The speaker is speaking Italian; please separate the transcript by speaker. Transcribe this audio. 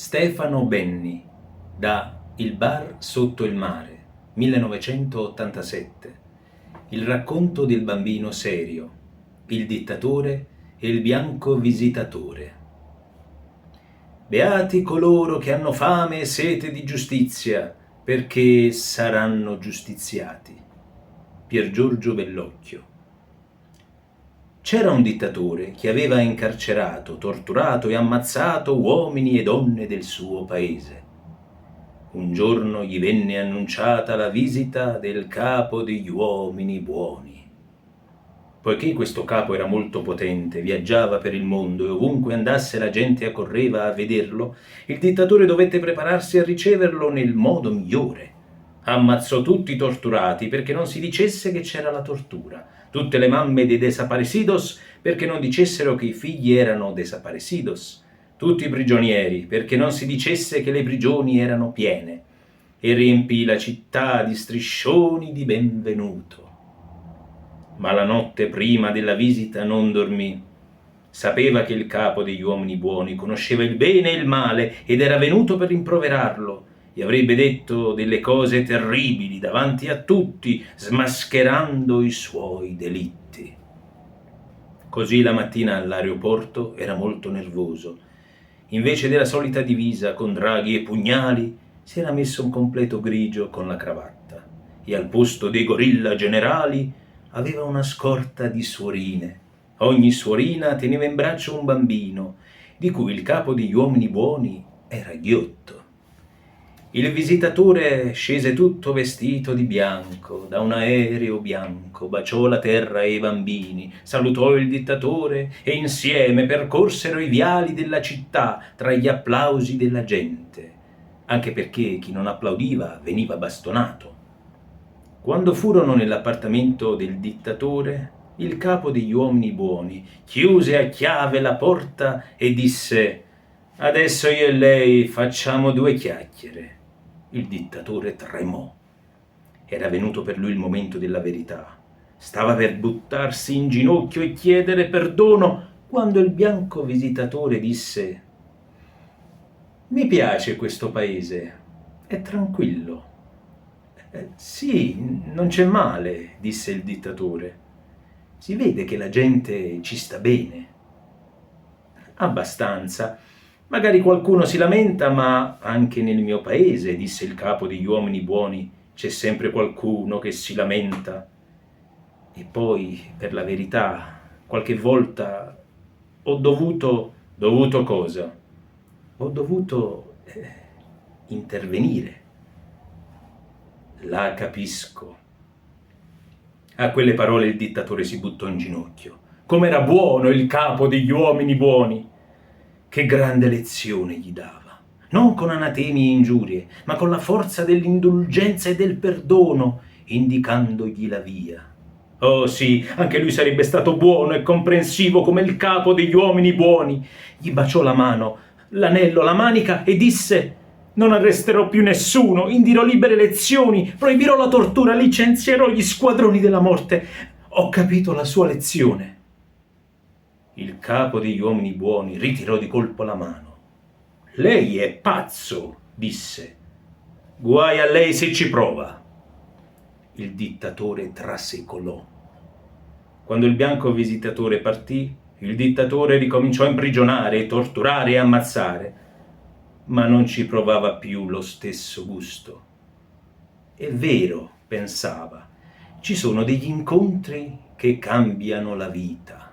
Speaker 1: Stefano Benni, da Il bar sotto il mare, 1987. Il racconto del bambino serio, il dittatore e il bianco visitatore. Beati coloro che hanno fame e sete di giustizia, perché saranno giustiziati. Pier Giorgio Bellocchio. C'era un dittatore che aveva incarcerato, torturato e ammazzato uomini e donne del suo paese. Un giorno gli venne annunciata la visita del capo degli uomini buoni. Poiché questo capo era molto potente, viaggiava per il mondo e ovunque andasse la gente accorreva a vederlo, il dittatore dovette prepararsi a riceverlo nel modo migliore. Ammazzò tutti i torturati perché non si dicesse che c'era la tortura, tutte le mamme dei desaparecidos perché non dicessero che i figli erano desaparecidos, tutti i prigionieri perché non si dicesse che le prigioni erano piene, e riempì la città di striscioni di benvenuto. Ma la notte prima della visita non dormì. Sapeva che il capo degli uomini buoni conosceva il bene e il male ed era venuto per rimproverarlo. Gli avrebbe detto delle cose terribili davanti a tutti, smascherando i suoi delitti. Così la mattina all'aeroporto era molto nervoso. Invece della solita divisa con draghi e pugnali, si era messo un completo grigio con la cravatta e al posto dei gorilla generali aveva una scorta di suorine. Ogni suorina teneva in braccio un bambino, di cui il capo degli uomini buoni era ghiotto. Il visitatore scese tutto vestito di bianco, da un aereo bianco, baciò la terra e i bambini, salutò il dittatore e insieme percorsero i viali della città tra gli applausi della gente, anche perché chi non applaudiva veniva bastonato. Quando furono nell'appartamento del dittatore, il capo degli uomini buoni chiuse a chiave la porta e disse: «Adesso io e lei facciamo due chiacchiere». Il dittatore tremò. Era venuto per lui il momento della verità. Stava per buttarsi in ginocchio e chiedere perdono quando il bianco visitatore disse: «Mi piace questo paese, è tranquillo». «Sì, non c'è male», disse il dittatore. «Si vede che la gente ci sta bene». «Abbastanza. Magari qualcuno si lamenta, ma anche nel mio paese», disse il capo degli uomini buoni, «c'è sempre qualcuno che si lamenta. E poi, per la verità, qualche volta ho dovuto...» «Dovuto cosa?» «Ho dovuto intervenire». «La capisco». A quelle parole il dittatore si buttò in ginocchio. Com'era buono il capo degli uomini buoni! Che grande lezione gli dava, non con anatemi e ingiurie, ma con la forza dell'indulgenza e del perdono, indicandogli la via. Oh sì, anche lui sarebbe stato buono e comprensivo come il capo degli uomini buoni. Gli baciò la mano, l'anello, la manica e disse: «Non arresterò più nessuno, indirò libere lezioni, proibirò la tortura, licenzierò gli squadroni della morte. Ho capito la sua lezione». Il capo degli uomini buoni ritirò di colpo la mano. «Lei è pazzo», disse. «Guai a lei se ci prova». Il dittatore trasecolò. Quando il bianco visitatore partì, il dittatore ricominciò a imprigionare, torturare e ammazzare, ma non ci provava più lo stesso gusto. È vero, pensava, ci sono degli incontri che cambiano la vita.